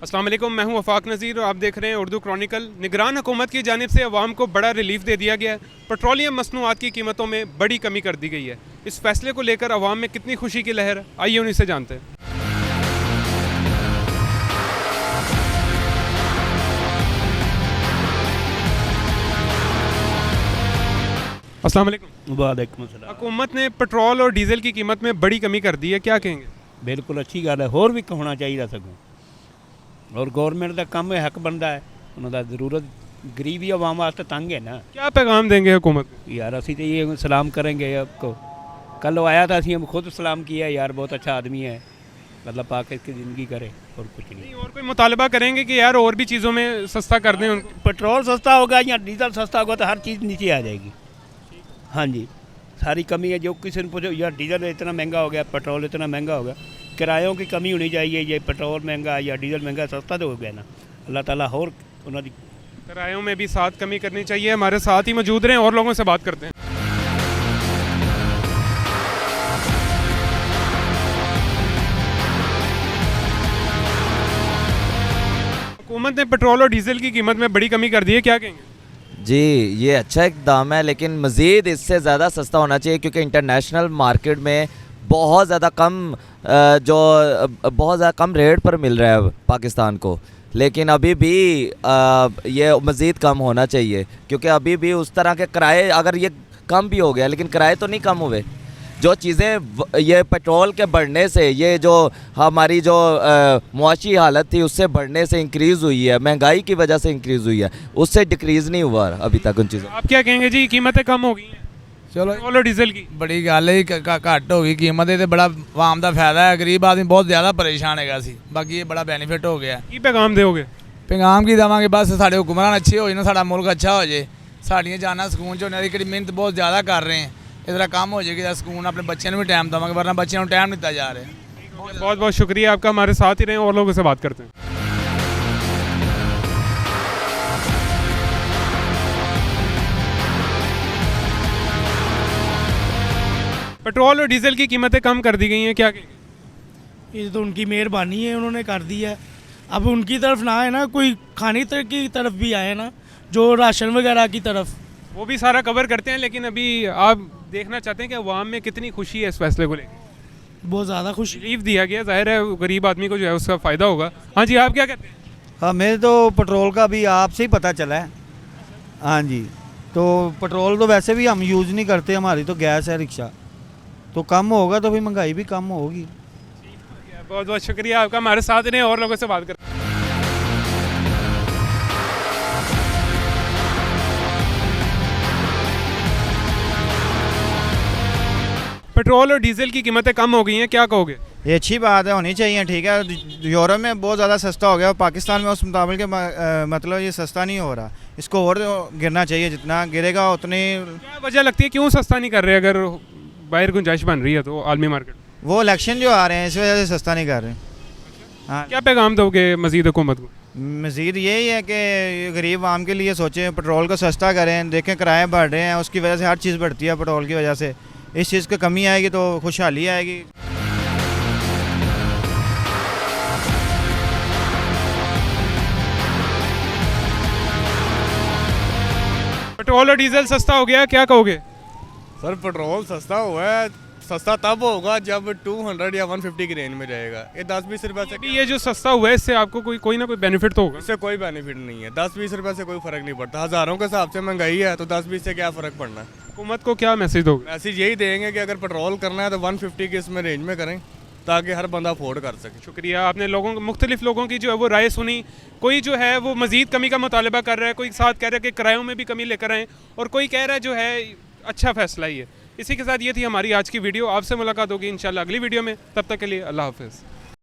अस्सलाम वालेकुम, मैं हूं वफाक नज़ीर और आप देख रहे हैं उर्दू क्रॉनिकल। निगरान हुकूमत की जानिब से अवाम को बड़ा रिलीफ दे दिया गया है। पेट्रोलियम मसनूआत की कीमतों में बड़ी कमी कर दी गई है। इस फैसले को लेकर अवाम में कितनी खुशी की लहर है, आइए उन्हीं से जानते हैं। अस्सलाम वालेकुम। वालेकुम सलाम। हुकूमत ने पेट्रोल और डीजल की कीमत में बड़ी कमी कर दी है, क्या कहेंगे? बिल्कुल अच्छी गल है, होर भी होना चाहिए सगों। और गौरमेंट का काम है, हक बनता है उन्होंने, जरूरत गरीबी आवाम वास्ते तंग है ना। क्या पैगाम देंगे हुकूमत को? यार असी तो ये सलाम करेंगे आपको। कल वो आया था, असी हम खुद सलाम किया, यार बहुत अच्छा आदमी है, अल्लाह पाक इसकी ज़िंदगी करे और कुछ नहीं। और कोई मुतालबा करेंगे कि यार और भी चीज़ों में सस्ता कर दें उनको? पेट्रोल सस्ता होगा या डीजल सस्ता होगा तो हर चीज़ नीचे आ जाएगी। हाँ जी, सारी कमी है। जो किसी ने पूछो यार डीजल इतना महंगा हो गया, पेट्रोल इतना महंगा हो गया, किरायों की कमी होनी चाहिए। ये पेट्रोल महंगा या डीजल महंगा, सस्ता तो हो गया ना। अल्लाह ताला और उन्होंने किरायों में भी साथ कमी करनी चाहिए। हमारे साथ ही मौजूद रहें और लोगों से बात करते हैं। हुकूमत ने पेट्रोल और डीजल की कीमत में बड़ी कमी कर दी है, क्या कहेंगे? जी, ये अच्छा इक़दाम है, लेकिन मज़ीद इससे ज़्यादा सस्ता होना चाहिए, क्योंकि इंटरनेशनल मार्केट में बहुत ज़्यादा कम रेट पर मिल रहा है पाकिस्तान को। लेकिन अभी भी ये मज़ीद कम होना चाहिए, क्योंकि अभी भी उस तरह के किराए, अगर ये कम भी हो गया लेकिन किराए तो नहीं कम हुए। जो चीज़ें ये पेट्रोल के बढ़ने से, ये जो हमारी जो मुआशी हालत थी उससे बढ़ने से इंक्रीज़ हुई है, महंगाई की वजह से इंक्रीज़ हुई है, उससे डिक्रीज़ नहीं हुआ अभी तक उन चीज़ों। आप क्या कहेंगे जी? कीमतें कम हो गई हैं चलो पेट्रोल और डीजल की? बड़ी गल है, घट हो गई कीमत, तो बड़ा आवाम का फायदा है। गरीब आदमी बहुत ज़्यादा परेशान है सी, बाकी ये बड़ा बेनीफिट हो गया। की पैगाम दोगे? पैगाम की देवांगे, बस साढ़े हुक्मरान अच्छे हो जाए, साढ़ा मुल्क अच्छा हो जाए, साड़ियाँ जाना सकून च होने की मेहनत बहुत ज़्यादा कर रहे हैं, इधर काम हो जाएगी सकून, अपने बच्चों को भी टाइम देवांगे, वरना बच्चों को टाइम नहीं दिता जा रहा है। बहुत बहुत शुक्रिया आपका, हमारे साथ ही रहें और लोगों से बात करते हैं। पेट्रोल और डीजल की कीमतें कम कर दी गई हैं, क्या कहेंगे? ये तो उनकी मेहरबानी है, उन्होंने कर दी है। अब उनकी तरफ ना है ना, कोई खाने की तरफ भी आए ना, जो राशन वगैरह की तरफ, वो भी सारा कवर करते हैं। लेकिन अभी आप देखना चाहते हैं कि अवाम में कितनी खुशी है इस फैसले को लेकर? बहुत ज़्यादा खुशी। रिलीफ दिया गया, जाहिर है गरीब आदमी को जो है उसका फ़ायदा होगा। हाँ जी, आप क्या कहते हैं? हमें तो पेट्रोल का भी आपसे ही पता चला है। हाँ जी, तो पेट्रोल तो वैसे भी हम यूज़ नहीं करते, हमारी तो गैस है, रिक्शा, तो कम होगा तो फिर महंगाई भी कम होगी। बहुत बहुत शुक्रिया आपका, हमारे साथ रहें और लोगों से बात करें। पेट्रोल और डीजल की कीमतें कम हो गई हैं, क्या कहोगे? ये अच्छी बात है, होनी चाहिए, ठीक है। यूरोप में बहुत ज़्यादा सस्ता हो गया, पाकिस्तान में उस मुताबिक मतलब ये सस्ता नहीं हो रहा, इसको और गिरना चाहिए, जितना गिरेगा उतनी। क्या वजह लगती है क्यों सस्ता नहीं कर रहे? अगर बाहर गुंजाइश बन रही है तो आलमी मार्केट, वो इलेक्शन जो आ रहे हैं इस वजह से सस्ता नहीं कर रहे। हाँ, क्या पैगाम दोगे मजीद हुकूमत को? मज़ीद यही है कि गरीब आम के लिए सोचें, पेट्रोल को सस्ता करें। देखें किराए बढ़ रहे हैं, उसकी वजह से हर चीज़ बढ़ती है, पेट्रोल की वजह से इस चीज़ की कमी आएगी तो खुशहाली आएगी। पेट्रोल और डीजल सस्ता हो गया, क्या कहोगे? सर पेट्रोल सस्ता हुआ है, सस्ता तब होगा जब 200 या 150 की रेंज में जाएगा। ये 10-20 रुपये से, ये जो सस्ता हुआ है इससे आपको कोई ना कोई बेनिफिट तो होगा? इससे कोई बेनिफिट नहीं है। 10-20 रुपये से कोई फ़र्क नहीं पड़ता, हज़ारों के हिसाब से महंगाई है, तो 10-20 से क्या फ़र्क पड़ना है। हुकूमत को क्या मैसेज दोगे? मैसेज यही देंगे कि अगर पेट्रोल करना है तो 150 की इसमें रेंज में करें, ताकि हर बंदा अफोर्ड कर सके। शुक्रिया, आपने मुख्तलिफ लोगों की जो है वो राय सुनी। कोई जो है वो मज़ीद कमी का मुतालबा कर रहा है, कोई साथ कह रहा है कि किरायों में भी कमी लेकर आएँ, और कोई कह रहा है जो है अच्छा फ़ैसला ही है। इसी के साथ ये थी हमारी आज की वीडियो। आपसे मुलाकात होगी इंशाल्लाह अगली वीडियो में, तब तक के लिए अल्लाह हाफ़िज़।